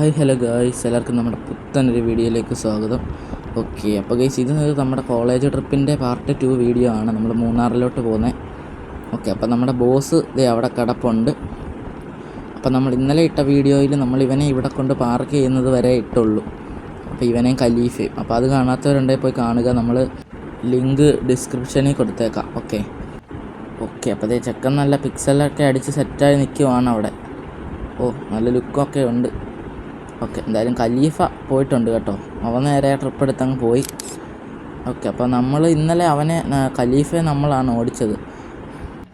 Hi hello guys, എല്ലാവർക്കും നമ്മുടെ പുത്തനൊരു വീഡിയോയിലേക്ക് സ്വാഗതം. ഓക്കെ, അപ്പോൾ ഗൈസ് ഇത് നമ്മുടെ കോളേജ് ട്രിപ്പിൻ്റെ പാർട്ട് 2 വീഡിയോ ആണ്. നമ്മൾ മൂന്നാറിലോട്ട് പോകുന്നത്. ഓക്കെ, അപ്പോൾ നമ്മുടെ ബോസ് ദേ അവിടെ കിടപ്പുണ്ട്. അപ്പോൾ നമ്മൾ ഇന്നലെ ഇട്ട വീഡിയോയിൽ നമ്മൾ ഇവനെ ഇവിടെ കൊണ്ട് പാർക്ക് ചെയ്യുന്നത് വരെ ഇട്ടുള്ളൂ. അപ്പോൾ ഇവനെയും ഖലീഫയും. അപ്പോൾ അത് കാണാത്തവരുണ്ടെങ്കിൽ പോയി കാണുക. നമ്മൾ ലിങ്ക് ഡിസ്ക്രിപ്ഷനിൽ കൊടുത്തേക്കാം. ഓക്കെ, അപ്പോൾ ദേ ചെക്കൻ നല്ല പിക്സലൊക്കെ അടിച്ച് സെറ്റായി നിൽക്കുവാണ് അവിടെ. ഓ, നല്ല ലുക്കൊക്കെ ഉണ്ട്. ഓക്കെ, എന്തായാലും ഖലീഫ പോയിട്ടുണ്ട് കേട്ടോ. അവൻ നേരെ ട്രിപ്പ് എടുത്തങ്ങ് പോയി. ഓക്കെ, അപ്പോൾ നമ്മൾ ഇന്നലെ ഖലീഫയെ നമ്മളാണ് ഓടിച്ചത്.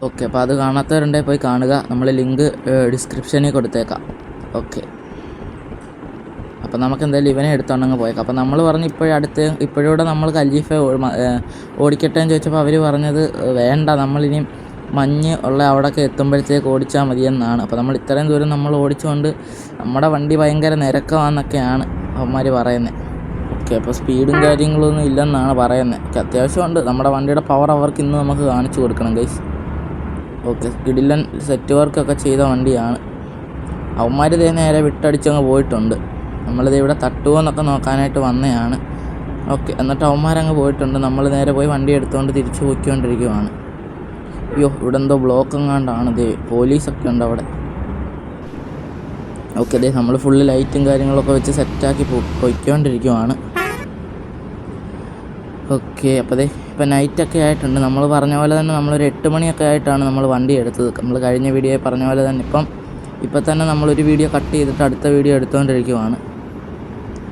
ഓക്കെ, അപ്പോൾ അത് കാണാത്തവരുണ്ടെങ്കിൽ പോയി കാണുക. നമ്മൾ ലിങ്ക് ഡിസ്ക്രിപ്ഷനിൽ കൊടുത്തേക്കാം. ഓക്കെ, അപ്പോൾ നമുക്ക് എന്തായാലും ഇവനെ എടുത്തോണ്ടങ്ങ് പോയേക്കാം. അപ്പോൾ നമ്മൾ പറഞ്ഞ് ഇപ്പോഴൂടെ നമ്മൾ ഖലീഫ ഓടിക്കട്ടെ എന്ന് ചോദിച്ചപ്പോൾ അവർ പറഞ്ഞത് വേണ്ട, നമ്മളിനിയും മഞ്ഞ് ഉള്ള അവിടെയൊക്കെ എത്തുമ്പോഴത്തേക്ക് ഓടിച്ചാൽ മതിയെന്നാണ്. അപ്പോൾ നമ്മൾ ഇത്രയും ദൂരം നമ്മൾ ഓടിച്ചുകൊണ്ട് നമ്മുടെ വണ്ടി ഭയങ്കര നിരക്കമാണെന്നൊക്കെയാണ് അവന്മാർ പറയുന്നത്. ഓക്കെ, അപ്പോൾ സ്പീഡും കാര്യങ്ങളൊന്നും ഇല്ലെന്നാണ് പറയുന്നത്. അത്യാവശ്യമുണ്ട്. നമ്മുടെ വണ്ടിയുടെ പവർ അവർക്ക് ഇന്ന് നമുക്ക് കാണിച്ചു കൊടുക്കണം ഗൈസ്. ഓക്കെ, കിടിലൻ സെറ്റ് വർക്കൊക്കെ ചെയ്ത വണ്ടിയാണ്. അവന്മാർ ഇതേ നേരെ വിട്ടടിച്ചങ്ങ് പോയിട്ടുണ്ട്. നമ്മളിത് ഇവിടെ തട്ടുമോ എന്നൊക്കെ നോക്കാനായിട്ട് വന്നതാണ്. ഓക്കെ, എന്നിട്ട് അവന്മാരങ്ങ് പോയിട്ടുണ്ട്. നമ്മൾ നേരെ പോയി വണ്ടി എടുത്തുകൊണ്ട് തിരിച്ചു പോയിക്കൊണ്ടിരിക്കുകയാണ്. അയ്യോ, ഇവിടെ എന്തോ ബ്ലോക്ക് എങ്ങാണ്ടാണ്. ദേ പോലീസൊക്കെ ഉണ്ട് അവിടെ. ഓക്കെ, ദേ നമ്മൾ ഫുള്ള് ലൈറ്റും കാര്യങ്ങളൊക്കെ വെച്ച് സെറ്റാക്കി പോയിക്കൊണ്ടിരിക്കുവാണ്. ഓക്കെ, അപ്പോൾ ദേ ഇപ്പം നൈറ്റൊക്കെ ആയിട്ടുണ്ട്. നമ്മൾ പറഞ്ഞ പോലെ തന്നെ നമ്മളൊരു 8 മണിയൊക്കെ ആയിട്ടാണ് നമ്മൾ വണ്ടി എടുത്തത്. നമ്മൾ കഴിഞ്ഞ വീഡിയോയിൽ പറഞ്ഞ പോലെ തന്നെ ഇപ്പം തന്നെ നമ്മളൊരു വീഡിയോ കട്ട് ചെയ്തിട്ട് അടുത്ത വീഡിയോ എടുത്തുകൊണ്ടിരിക്കുവാണ്.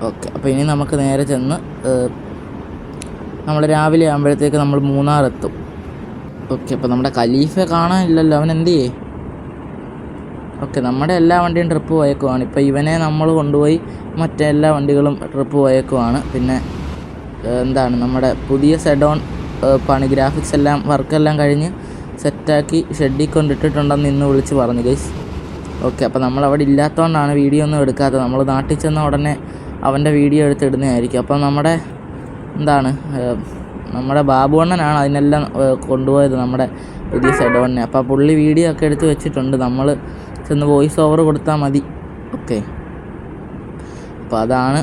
ഓക്കെ, അപ്പോൾ ഇനി നമുക്ക് നേരെ ചെന്ന് നമ്മൾ രാവിലെ ആകുമ്പോഴത്തേക്ക് നമ്മൾ മൂന്നാറെത്തും. ഓക്കെ, അപ്പോൾ നമ്മുടെ ഖലീഫയെ കാണാനില്ലല്ലോ. അവൻ എന്ത് ചെയ്യേ? ഓക്കെ, നമ്മുടെ എല്ലാ വണ്ടിയും ട്രിപ്പ് പോയേക്കുവാണ്. ഇപ്പോൾ ഇവനെ നമ്മൾ കൊണ്ടുപോയി മറ്റെല്ലാ വണ്ടികളും ട്രിപ്പ് പോയേക്കുവാണ്. പിന്നെ നമ്മുടെ പുതിയ സെഡോൺ പണി ഗ്രാഫിക്സ് എല്ലാം വർക്കെല്ലാം കഴിഞ്ഞ് സെറ്റാക്കി ഷെഡിൽ കൊണ്ടിട്ടിട്ടുണ്ടെന്ന് ഇന്ന് വിളിച്ച് പറഞ്ഞു ഗൈസ്. ഓക്കെ, അപ്പോൾ നമ്മളവിടെ ഇല്ലാത്തതുകൊണ്ടാണ് വീഡിയോ ഒന്നും എടുക്കാത്തത്. നമ്മൾ നാട്ടിൽ ചെന്ന ഉടനെ അവൻ്റെ വീഡിയോ എടുത്തിടുന്നതായിരിക്കും. അപ്പം നമ്മുടെ ബാബുവണ്ണനാണ് അതിനെല്ലാം കൊണ്ടുപോയത്, നമ്മുടെ പുതിയ സെഡോണിനെ. അപ്പോൾ പുള്ളി വീഡിയോ ഒക്കെ എടുത്ത് വെച്ചിട്ടുണ്ട്. നമ്മൾ ചെന്ന് വോയിസ് ഓവർ കൊടുത്താൽ മതി. ഓക്കെ, അപ്പോൾ അതാണ്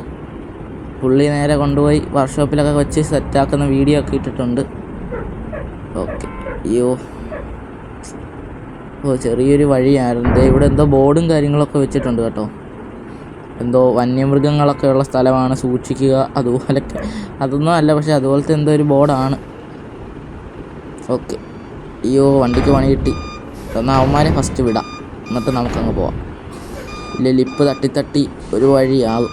പുള്ളി നേരെ കൊണ്ടുപോയി വർക്ക്ഷോപ്പിലൊക്കെ വെച്ച് സെറ്റാക്കുന്ന വീഡിയോ ഒക്കെ ഇട്ടിട്ടുണ്ട്. ഓക്കെ, അയ്യോ, ചെറിയൊരു വഴിയായിരുന്നു. ഇവിടെ എന്തോ ബോർഡും കാര്യങ്ങളൊക്കെ വെച്ചിട്ടുണ്ട് കേട്ടോ. എന്തോ വന്യമൃഗങ്ങളൊക്കെ ഉള്ള സ്ഥലമാണ്, സൂക്ഷിക്കുക അതുപോലൊക്കെ. അതൊന്നും അല്ല, പക്ഷെ അതുപോലത്തെ എന്തോ ഒരു ബോർഡാണ്. ഓക്കെ, അയ്യോ, വണ്ടിക്ക് പണി കിട്ടി. എന്നാൽ അവന്മാരെ ഫസ്റ്റ് വിടാം, എന്നിട്ട് നമുക്കങ്ങ് പോവാം. ഇല്ല, ലിപ്പ് തട്ടി ഒരു വഴിയാകും.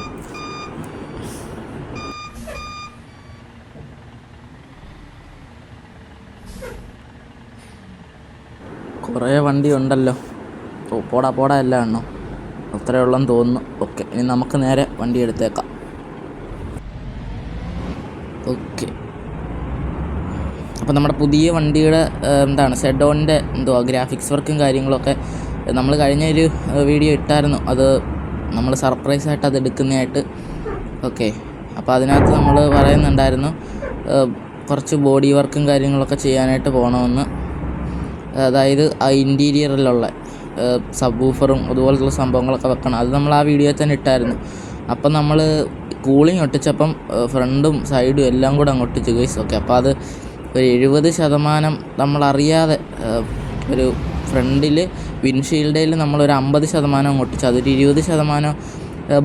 കുറേ വണ്ടി ഉണ്ടല്ലോ. പോടാ എല്ലാം എണ്ണോ അത്രയേ ഉള്ളെന്ന് തോന്നുന്നു. ഓക്കെ, ഇനി നമുക്ക് നേരെ വണ്ടി എടുത്തേക്കാം. ഓക്കെ, അപ്പോൾ നമ്മുടെ പുതിയ വണ്ടിയുടെ സെഡോണിൻ്റെ ഗ്രാഫിക്സ് വർക്കും കാര്യങ്ങളൊക്കെ നമ്മൾ കഴിഞ്ഞൊരു വീഡിയോ ഇട്ടായിരുന്നു. അത് നമ്മൾ സർപ്രൈസായിട്ട് അത് എടുക്കുന്നതായിട്ട്. ഓക്കെ, അപ്പോൾ അതിനകത്ത് നമ്മൾ പറയുന്നുണ്ടായിരുന്നു കുറച്ച് ബോഡി വർക്കും കാര്യങ്ങളൊക്കെ ചെയ്യാനായിട്ട് പോകണമെന്ന്. അതായത് ആ ഇൻറ്റീരിയറിലുള്ള സബ് വൂഫറും അതുപോലത്തുള്ള സംഭവങ്ങളൊക്കെ വെക്കണം. അത് നമ്മൾ ആ വീഡിയോയിൽ തന്നെ ഇട്ടായിരുന്നു. അപ്പം നമ്മൾ കൂളിംഗ് ഒട്ടിച്ചപ്പം ഫ്രണ്ടും സൈഡും എല്ലാം കൂടെ അങ്ങ് ഒട്ടിച്ച് ഗൈസ്. ഓക്കെ, അപ്പോൾ അത് ഒരു 70% നമ്മളറിയാതെ ഒരു ഫ്രണ്ടിൽ വിൻഷീൽഡിൽ നമ്മളൊരു 50% അങ്ങ് ഒട്ടിച്ചു. അതൊരു 20%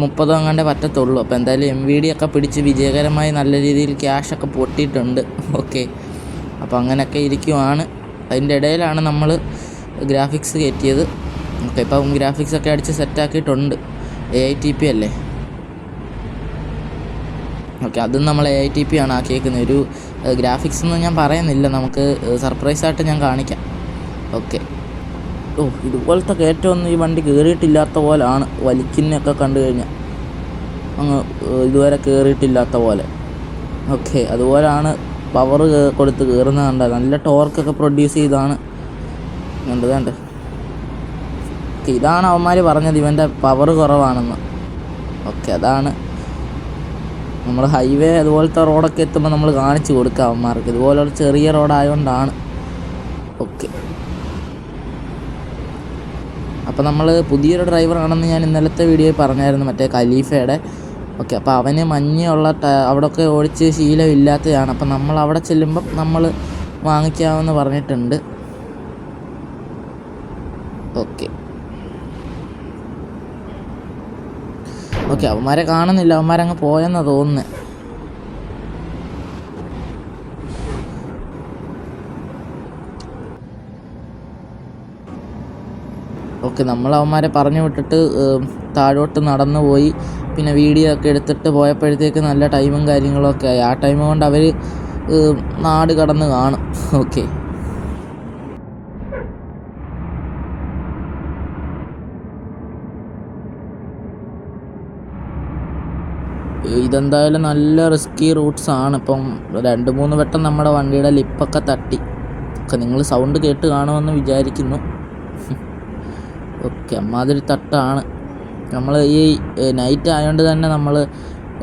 30 അങ്ങാണ്ടേ പറ്റത്തുള്ളൂ. അപ്പോൾ എന്തായാലും MVD ഒക്കെ പിടിച്ച് വിജയകരമായി നല്ല രീതിയിൽ ക്യാഷൊക്കെ പൊട്ടിയിട്ടുണ്ട്. ഓക്കെ, അപ്പോൾ അങ്ങനെയൊക്കെ ഇരിക്കുവാണ്. അതിൻ്റെ ഇടയിലാണ് നമ്മൾ ഗ്രാഫിക്സ് കയറ്റിയത്. ഓക്കെ, ഇപ്പം ഗ്രാഫിക്സൊക്കെ അടിച്ച് സെറ്റാക്കിയിട്ടുണ്ട്. AITP അല്ലേ? ഓക്കെ, അതും നമ്മൾ AITP ആണ് ആക്കിയേക്കുന്നത്. ഒരു ഗ്രാഫിക്സ് ഒന്നും ഞാൻ പറയുന്നില്ല, നമുക്ക് സർപ്രൈസായിട്ട് ഞാൻ കാണിക്കാം. ഓക്കെ, ഇതുപോലത്തെ കയറ്റമൊന്നും ഈ വണ്ടി കയറിയിട്ടില്ലാത്ത പോലെയാണ്. വലിക്കുന്നൊക്കെ കണ്ടു കഴിഞ്ഞാൽ അങ്ങ് ഇതുവരെ കയറിയിട്ടില്ലാത്ത പോലെ. ഓക്കെ, അതുപോലെയാണ് പവർ കൊടുത്ത് കയറുന്നത്. കണ്ട നല്ല ടോർക്കൊക്കെ പ്രൊഡ്യൂസ് ചെയ്താണ്. കണ്ട് ഇതാണ് അവന്മാർ പറഞ്ഞത്, ഇവൻ്റെ പവർ കുറവാണെന്ന്. ഓക്കെ, അതാണ് നമ്മൾ ഹൈവേ അതുപോലത്തെ റോഡൊക്കെ എത്തുമ്പോൾ നമ്മൾ കാണിച്ചു കൊടുക്കുക അവന്മാർക്ക്. ഇതുപോലൊരു ചെറിയ റോഡായതുകൊണ്ടാണ്. ഓക്കെ, അപ്പോൾ നമ്മൾ പുതിയൊരു ഡ്രൈവറാണെന്ന് ഞാൻ ഇന്നലത്തെ വീഡിയോയിൽ പറഞ്ഞായിരുന്നു, മറ്റേ ഖലീഫയുടെ. ഓക്കെ, അപ്പോൾ അവന് മഞ്ഞുള്ള അവിടെയൊക്കെ ഓടിച്ച് ശീലമില്ലാത്തതാണ്. അപ്പം നമ്മൾ അവിടെ ചെല്ലുമ്പം നമ്മൾ വാങ്ങിക്കാമെന്ന് പറഞ്ഞിട്ടുണ്ട്. ഓക്കെ ഓക്കെ അവന്മാരെ കാണുന്നില്ല, അവന്മാരങ്ങ് പോയെന്നാണ് തോന്നുന്നത്. ഓക്കെ, നമ്മൾ അവന്മാരെ പറഞ്ഞു വിട്ടിട്ട് താഴോട്ട് നടന്നു പോയി. പിന്നെ വീഡിയോ ഒക്കെ എടുത്തിട്ട് പോയപ്പോഴത്തേക്ക് നല്ല ടൈമും കാര്യങ്ങളൊക്കെ ആയി. ആ ടൈം കൊണ്ട് അവർ നാട് കടന്ന് കാണും. ഓക്കെ, ഇതെന്തായാലും നല്ല റിസ്കി റൂട്ട്സാണ്. ഇപ്പം 2-3 വട്ടം നമ്മുടെ വണ്ടിയുടെ ലിപ്പൊക്കെ തട്ടി. ഒക്കെ നിങ്ങൾ സൗണ്ട് കേട്ട് കാണുമെന്ന് വിചാരിക്കുന്നു. ഓക്കെ, അമ്മാതിരി തട്ടാണ്. നമ്മൾ ഈ നൈറ്റ് ആയതുകൊണ്ട് തന്നെ നമ്മൾ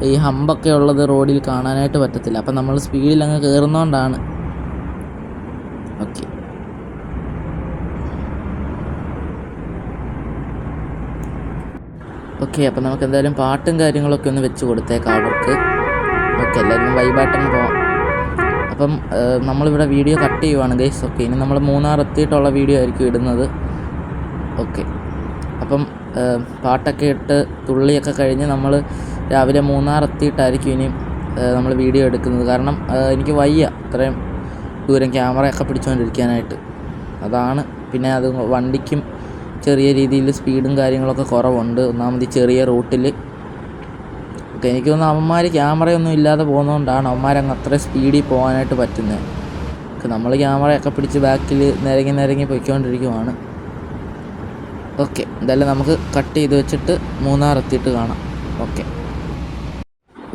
ഈ ഹമ്പൊക്കെ ഉള്ളത് റോഡിൽ കാണാനായിട്ട് പറ്റത്തില്ല. അപ്പം നമ്മൾ സ്പീഡിൽ അങ്ങ് കയറുന്നതുകൊണ്ടാണ്. ഓക്കെ ഓക്കെ അപ്പം നമുക്ക് എന്തായാലും പാട്ടും കാര്യങ്ങളൊക്കെ ഒന്ന് വെച്ച് കൊടുത്തേക്കാം അവർക്ക്. ഓക്കെ, എല്ലാവരും വൈബായിട്ടങ്ങ് പോവാം. അപ്പം നമ്മളിവിടെ വീഡിയോ കട്ട് ചെയ്യുവാണ് ഗൈസ്. ഓക്കെ, ഇനി നമ്മൾ മൂന്നാർ എത്തിയിട്ടുള്ള വീഡിയോ ആയിരിക്കും ഇടുന്നത്. ഓക്കെ, അപ്പം പാട്ടൊക്കെ ഇട്ട് തുള്ളിയൊക്കെ കഴിഞ്ഞ് നമ്മൾ രാവിലെ മൂന്നാർ എത്തിയിട്ടായിരിക്കും ഇനിയും നമ്മൾ വീഡിയോ എടുക്കുന്നത്. കാരണം എനിക്ക് വയ്യ ഇത്രയും ദൂരം ക്യാമറയൊക്കെ പിടിച്ചുകൊണ്ടിരിക്കാനായിട്ട്. അതാണ്. പിന്നെ അത് വണ്ടിക്കും ചെറിയ രീതിയിൽ സ്പീഡും കാര്യങ്ങളൊക്കെ കുറവുണ്ട്. ഒന്നാമത് ചെറിയ റൂട്ടിൽ. ഓക്കെ, എനിക്ക് തോന്നുന്നു അവന്മാർ ക്യാമറയൊന്നും ഇല്ലാതെ പോകുന്നതുകൊണ്ടാണ് അവന്മാരങ്ങ് അത്ര സ്പീഡിൽ പോകാനായിട്ട് പറ്റുന്നത്. ഓക്കെ, നമ്മൾ ക്യാമറയൊക്കെ പിടിച്ച് ബാക്കിൽ നിരങ്ങി പോയിക്കൊണ്ടിരിക്കുവാണ്. ഓക്കെ, എന്തായാലും നമുക്ക് കട്ട് ചെയ്ത് വെച്ചിട്ട് മൂന്നാർ എത്തിയിട്ട് കാണാം.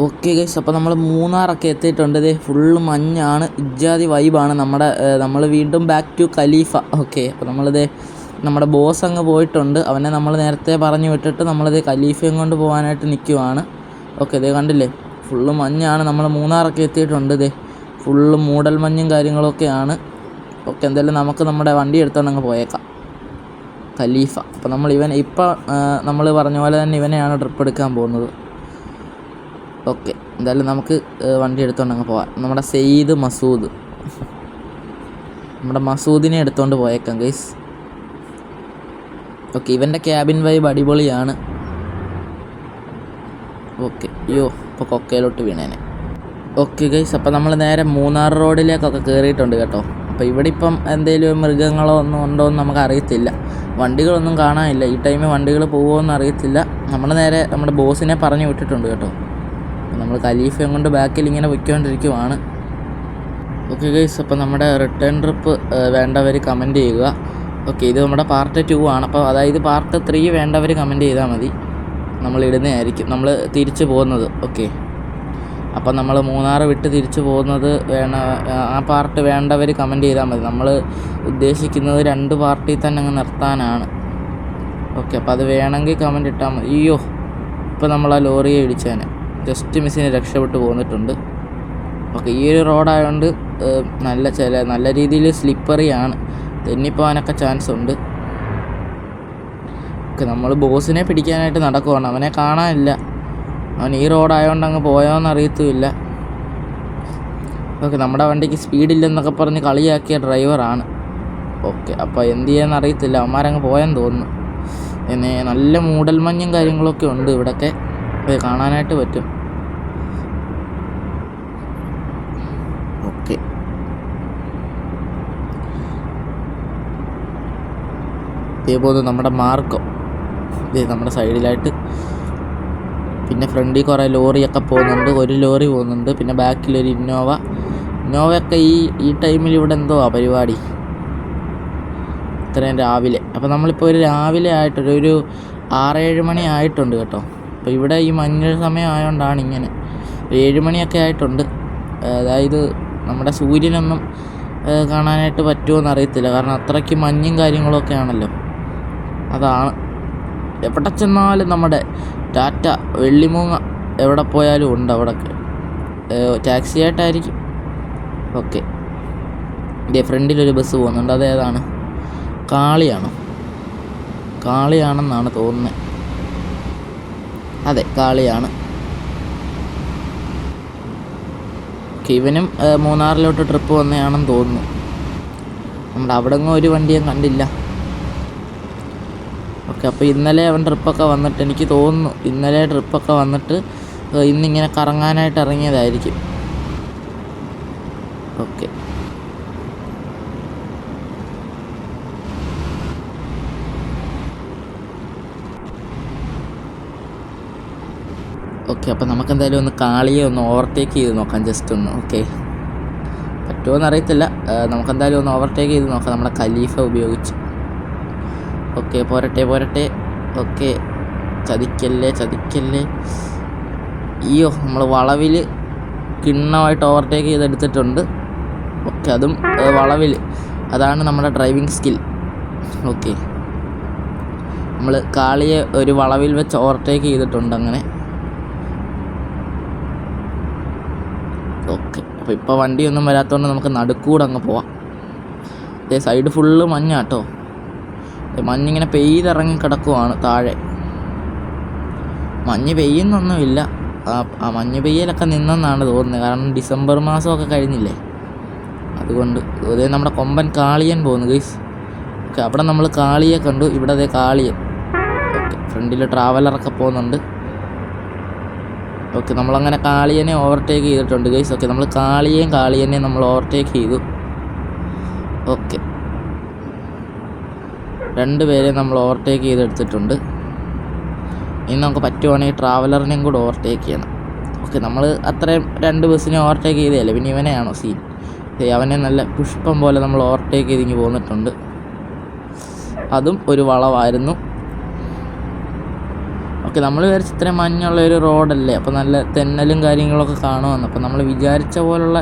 ഓക്കെ ഗൈസ്, അപ്പോൾ നമ്മൾ മൂന്നാറൊക്കെ എത്തിയിട്ടുണ്ട്. ഇതേ ഫുള്ള് മഞ്ഞാണ്, ഇജ്ജാതി വൈബാണ്. നമ്മൾ വീണ്ടും ബാക്ക് ടു ഖലീഫ. ഓക്കെ, അപ്പോൾ നമ്മുടെ ബോസ് അങ്ങ് പോയിട്ടുണ്ട്. അവനെ നമ്മൾ നേരത്തെ പറഞ്ഞു വിട്ടിട്ട് നമ്മളിത് ഖലീഫയും കൊണ്ട് പോകാനായിട്ട് നിൽക്കുവാണ്. ഓക്കെ, ഇതേ കണ്ടില്ലേ, ഫുള്ള് മഞ്ഞാണ്. നമ്മൾ മൂന്നാറൊക്കെ എത്തിയിട്ടുണ്ട്. ഇതേ ഫുള്ള് മൂടൽ മഞ്ഞും കാര്യങ്ങളൊക്കെയാണ്. ഓക്കെ, എന്തായാലും നമുക്ക് നമ്മുടെ വണ്ടി എടുത്തോണ്ട് അങ്ങ് പോയേക്കാം. ഖലീഫ. അപ്പോൾ നമ്മൾ പറഞ്ഞ പോലെ തന്നെ ഇവനെയാണ് ട്രിപ്പ് എടുക്കാൻ പോകുന്നത്. ഓക്കെ, എന്തായാലും നമുക്ക് വണ്ടി എടുത്തുകൊണ്ട് അങ്ങ് പോവാം. നമ്മുടെ സെയ്ദ് മസൂദ്, നമ്മുടെ മസൂദിനെ എടുത്തുകൊണ്ട് പോയേക്കാം ഗൈസ്. ഓക്കെ, ഇവൻ്റെ ക്യാബിൻ വൈബ് അടിപൊളിയാണ്. ഓക്കെ, ഇപ്പോൾ കൊക്കയിലോട്ട് വീണേനെ. ഓക്കെ ഗൈസ്, അപ്പോൾ നമ്മൾ നേരെ മൂന്നാർ റോഡിലേക്കൊക്കെ കയറിയിട്ടുണ്ട് കേട്ടോ. അപ്പോൾ ഇവിടെ ഇപ്പം എന്തെങ്കിലും മൃഗങ്ങളോ ഒന്നും ഉണ്ടോ എന്ന് നമുക്ക് അറിയത്തില്ല. വണ്ടികളൊന്നും കാണാനില്ല. ഈ ടൈമിൽ വണ്ടികൾ പോകുമോയെന്ന് അറിയത്തില്ല. നമ്മൾ നേരെ നമ്മുടെ ബോസിനെ പറഞ്ഞു വിട്ടിട്ടുണ്ട് കേട്ടോ. നമ്മൾ ഖലീഫയും കൊണ്ട് ബാക്കിൽ ഇങ്ങനെ പൊയ്ക്കൊണ്ടിരിക്കുവാണ്. ഓക്കെ ഗൈസ്, അപ്പോൾ നമ്മുടെ റിട്ടേൺ ട്രിപ്പ് വേണ്ടവർ കമൻറ്റ് ചെയ്യുക. ഓക്കെ, ഇത് നമ്മുടെ പാർട്ട് 2 ആണ്. അപ്പോൾ അതായത് പാർട്ട് 3 വേണ്ടവർ കമൻറ്റ് ചെയ്താൽ മതി, നമ്മൾ ഇടുന്നതായിരിക്കും. നമ്മൾ തിരിച്ച് പോകുന്നത്. ഓക്കെ, അപ്പം നമ്മൾ മൂന്നാർ വിട്ട് തിരിച്ച് പോകുന്നത് ആ പാർട്ട് വേണ്ടവർ കമൻറ്റ് ചെയ്താൽ മതി. നമ്മൾ ഉദ്ദേശിക്കുന്നത് 2 പാർട്ടിൽ തന്നെ അങ്ങ് നിർത്താനാണ്. ഓക്കെ, അപ്പോൾ അത് വേണമെങ്കിൽ കമൻറ്റ് ഇട്ടാൽ മതി. ഇപ്പോൾ നമ്മൾ ആ ലോറിയെ ഇടിച്ചേനെ, ജസ്റ്റ് മിസ്സിന് രക്ഷപ്പെട്ട് പോന്നിട്ടുണ്ട്. ഓക്കെ, ഈ ഒരു റോഡായതുകൊണ്ട് നല്ല രീതിയിൽ സ്ലിപ്പറിയാണ്, തെന്നിപ്പോകാനൊക്കെ ചാൻസ് ഉണ്ട്. ഓക്കെ, നമ്മൾ ബോസിനെ പിടിക്കാനായിട്ട് നടക്കുവാണ്. അവനെ കാണാനില്ല. അവൻ ഈ റോഡായതുകൊണ്ട് അങ്ങ് പോയോന്ന് അറിയത്തുമില്ല. ഓക്കെ, നമ്മുടെ വണ്ടിക്ക് സ്പീഡില്ലെന്നൊക്കെ പറഞ്ഞ് കളിയാക്കിയ ഡ്രൈവറാണ്. ഓക്കെ, അപ്പോൾ എന്ത് ചെയ്യാന്ന് അറിയത്തില്ല. അവന്മാരങ്ങ് പോയെന്ന് തോന്നുന്നു. പിന്നെ നല്ല മൂടൽമഞ്ഞും കാര്യങ്ങളൊക്കെ ഉണ്ട് ഇവിടെയൊക്കെ, കാണാനായിട്ട് പറ്റും. ഓക്കെ, ഇതേപോലെ നമ്മുടെ മാർക്കോ നമ്മുടെ സൈഡിലായിട്ട്. പിന്നെ ഫ്രണ്ടിൽ കുറേ ലോറിയൊക്കെ പോകുന്നുണ്ട്. ഒരു ലോറി പോകുന്നുണ്ട്, പിന്നെ ബാക്കിലൊരു ഇന്നോവയൊക്കെ ഈ ടൈമിൽ ഇവിടെ എന്തോ പരിപാടി ഇത്രയും രാവിലെ. അപ്പോൾ നമ്മളിപ്പോൾ രാവിലെ ആയിട്ടൊരു 6-7 മണി ആയിട്ടുണ്ട് കേട്ടോ. അപ്പോൾ ഇവിടെ ഈ മഞ്ഞ സമയം ആയതുകൊണ്ടാണ് ഇങ്ങനെ. 7 മണിയൊക്കെ ആയിട്ടുണ്ട്. അതായത് നമ്മുടെ സൂര്യനൊന്നും കാണാനായിട്ട് പറ്റുമോ അറിയത്തില്ല, കാരണം അത്രയ്ക്ക് മഞ്ഞും കാര്യങ്ങളൊക്കെ ആണല്ലോ. അതാണ്. എവിടെ ചെന്നാലും നമ്മുടെ ടാറ്റ, വെള്ളിമൂങ്ങ എവിടെ പോയാലും ഉണ്ട് അവിടെയൊക്കെ. ടാക്സി ആയിട്ടായിരിക്കും. ഓക്കെ, ഫ്രണ്ടിലൊരു ബസ് പോകുന്നുണ്ട്. അതേതാണ്? കാളിയാണോ? കാളിയാണെന്നാണ് തോന്നുന്നത്. അതെ, കാളിയാണ്. ഇവനും മൂന്നാറിലോട്ട് ട്രിപ്പ് വന്നതാണെന്ന് തോന്നുന്നു. നമ്മുടെ അവിടെ ഒന്നും ഒരു വണ്ടിയും കണ്ടില്ല. ഓക്കെ, അപ്പോൾ ഇന്നലെ അവൻ ട്രിപ്പൊക്കെ വന്നിട്ട്, എനിക്ക് തോന്നുന്നു ഇന്നലെ ട്രിപ്പൊക്കെ വന്നിട്ട് ഇന്നിങ്ങനെ കറങ്ങാനായിട്ട് ഇറങ്ങിയതായിരിക്കും. ഓക്കെ, ഓക്കെ അപ്പോൾ നമുക്കെന്തായാലും ഒന്ന് കാളിയെ ഒന്ന് ഓവർടേക്ക് ചെയ്ത് നോക്കാം, ജസ്റ്റ് ഒന്ന്. ഓക്കെ, പറ്റുമോയെന്ന് അറിയത്തില്ല. നമുക്കെന്തായാലും ഒന്ന് ഓവർടേക്ക് ചെയ്ത് നോക്കാം നമ്മുടെ ഖലീഫ ഉപയോഗിച്ച്. ഓക്കെ, പോരട്ടെ. ഓക്കെ, ചതിക്കല്ലേ. അയ്യോ, നമ്മൾ വളവിൽ കിണ്ണമായിട്ട് ഓവർടേക്ക് ചെയ്തെടുത്തിട്ടുണ്ട്. ഓക്കെ, അതും വളവിൽ. അതാണ് നമ്മുടെ ഡ്രൈവിംഗ് സ്കിൽ. ഓക്കെ, നമ്മൾ കാളിയെ ഒരു വളവിൽ വെച്ച് ഓവർടേക്ക് ചെയ്തിട്ടുണ്ട് അങ്ങനെ. ഓക്കെ, അപ്പോൾ ഇപ്പോൾ വണ്ടിയൊന്നും വരാത്തതുകൊണ്ട് നമുക്ക് നടുക്കൂടെ അങ്ങ് പോവാം. അതേ സൈഡ് ഫുള്ള് മഞ്ഞാട്ടോ. മഞ്ഞിങ്ങനെ പെയ്തിറങ്ങി കിടക്കുവാണ് താഴെ. മഞ്ഞ് പെയ്യുന്നൊന്നുമില്ല. ആ മഞ്ഞ് പെയ്യലൊക്കെ നിന്നെന്നാണ് തോന്നുന്നത്. കാരണം ഡിസംബർ മാസമൊക്കെ കഴിഞ്ഞില്ലേ, അതുകൊണ്ട്. അതേ നമ്മുടെ കൊമ്പൻ കാളിയൻ പോകുന്നു ഗൈസ്. ഓക്കെ, അവിടെ നമ്മൾ കാളിയെ കണ്ടു. ഇവിടെ അതേ കാളിയൻ. ഓക്കെ, ഫ്രണ്ടിൽ ട്രാവലറൊക്കെ പോകുന്നുണ്ട്. ഓക്കെ, നമ്മളങ്ങനെ കാളിയനെ ഓവർടേക്ക് ചെയ്തിട്ടുണ്ട് ഗൈസ്. ഓക്കെ, നമ്മൾ കാളിയനെ നമ്മൾ ഓവർടേക്ക് ചെയ്തു. ഓക്കെ, രണ്ടുപേരെ നമ്മൾ ഓവർടേക്ക് ചെയ്തെടുത്തിട്ടുണ്ട്. ഇനി നമുക്ക് പറ്റുവാണെങ്കിൽ ട്രാവലറിനെയും കൂടെ ഓവർടേക്ക് ചെയ്യണം. ഓക്കെ, നമ്മൾ അത്രയും 2 ബസ്സിനെ ഓവർടേക്ക് ചെയ്തതല്ലേ, പിന്നെ ഇവനെയാണോ സീൻ? അവനെ നല്ല പുഷ്പം പോലെ നമ്മൾ ഓവർടേക്ക് ചെയ്തിങ്ങ് പോന്നിട്ടുണ്ട്. അതും ഒരു വളവായിരുന്നു. ഓക്കെ, നമ്മൾ വിചാരിച്ച ഇത്രയും മഞ്ഞുള്ളൊരു റോഡല്ലേ, അപ്പോൾ നല്ല തെന്നലും കാര്യങ്ങളൊക്കെ കാണുമെന്ന്. അപ്പോൾ നമ്മൾ വിചാരിച്ച പോലുള്ള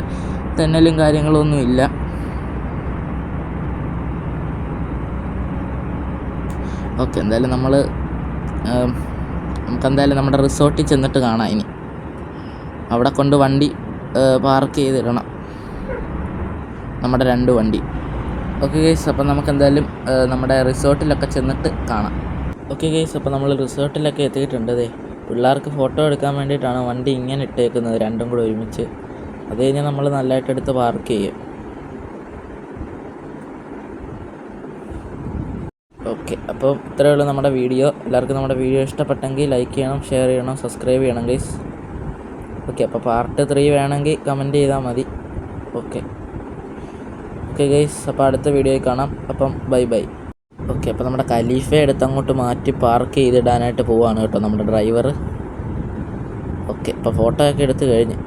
തെന്നലും കാര്യങ്ങളൊന്നും ഇല്ല. ഓക്കെ, എന്തായാലും നമുക്കെന്തായാലും നമ്മുടെ റിസോർട്ടിൽ ചെന്നിട്ട് കാണാം. ഇനി അവിടെ കൊണ്ട് വണ്ടി പാർക്ക് ചെയ്തിടണം, നമ്മുടെ 2 വണ്ടി. ഓക്കെ ഗൈസ്, അപ്പോൾ നമുക്കെന്തായാലും നമ്മുടെ റിസോർട്ടിലൊക്കെ ചെന്നിട്ട് കാണാം. ഓക്കെ ഗൈസ്, അപ്പോൾ നമ്മൾ റിസോർട്ടിലൊക്കെ എത്തിയിട്ടുണ്ട്. പിള്ളേർക്ക് ഫോട്ടോ എടുക്കാൻ വേണ്ടിയിട്ടാണ് വണ്ടി ഇങ്ങനെ ഇട്ടേക്കുന്നത്, 2ഉം കൂടെ ഒരുമിച്ച്. അത് കഴിഞ്ഞാൽ നമ്മൾ നല്ലതായിട്ട് എടുത്ത് പാർക്ക് ചെയ്യും. ഓക്കെ, അപ്പോൾ ഇത്രയേ ഉള്ളൂ നമ്മുടെ വീഡിയോ. എല്ലാവർക്കും നമ്മുടെ വീഡിയോ ഇഷ്ടപ്പെട്ടെങ്കിൽ ലൈക്ക് ചെയ്യണം, ഷെയർ ചെയ്യണം, സബ്സ്ക്രൈബ് ചെയ്യണം ഗൈസ്. ഓക്കെ, അപ്പോൾ പാർട്ട് 3 വേണമെങ്കിൽ കമൻറ്റ് ചെയ്താൽ മതി. ഓക്കെ ഗൈസ്, അപ്പോൾ അടുത്ത വീഡിയോയിൽ കാണാം. അപ്പം ബൈ. ഓക്കെ, അപ്പോൾ നമ്മുടെ ഖലീഫയെ എടുത്ത് അങ്ങോട്ട് മാറ്റി പാർക്ക് ചെയ്തിടാനായിട്ട് പോവുകയാണ് കേട്ടോ നമ്മുടെ ഡ്രൈവർ. ഓക്കെ, അപ്പോൾ ഫോട്ടോ ഒക്കെ എടുത്ത് കഴിഞ്ഞ്